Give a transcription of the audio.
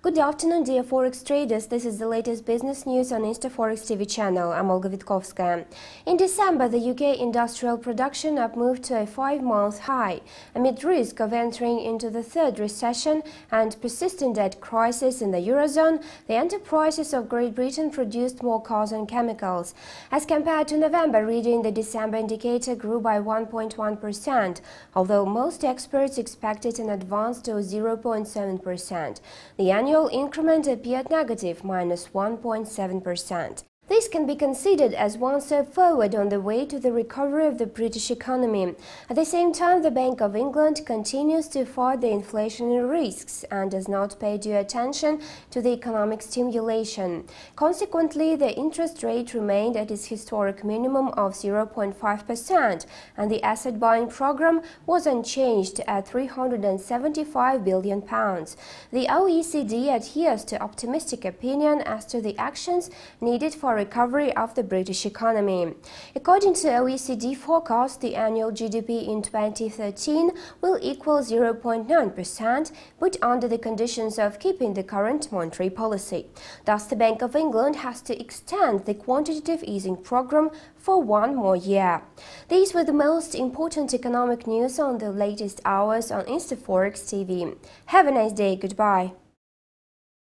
Good afternoon, dear Forex traders. This is the latest business news on InstaForex TV channel. I'm Olga Vitkovskaya. In December, the UK industrial production up moved to a 5-month high. Amid risk of entering into the third recession and persistent debt crisis in the Eurozone, the enterprises of Great Britain produced more cars and chemicals. As compared to November reading, the December indicator grew by 1.1%, although most experts expected an advance to 0.7%. The annual increment appeared negative, minus 1.7%. This can be considered as one step forward on the way to the recovery of the British economy. At the same time, the Bank of England continues to fight the inflationary risks and does not pay due attention to the economic stimulation. Consequently, the interest rate remained at its historic minimum of 0.5%, and the asset buying program was unchanged at £375 billion. The OECD adheres to optimistic opinion as to the actions needed for recovery of the British economy. According to OECD forecast, the annual GDP in 2013 will equal 0.9%, but under the conditions of keeping the current monetary policy. Thus, the Bank of England has to extend the quantitative easing program for 1 more year. These were the most important economic news on the latest hours on InstaForex TV. Have a nice day. Goodbye.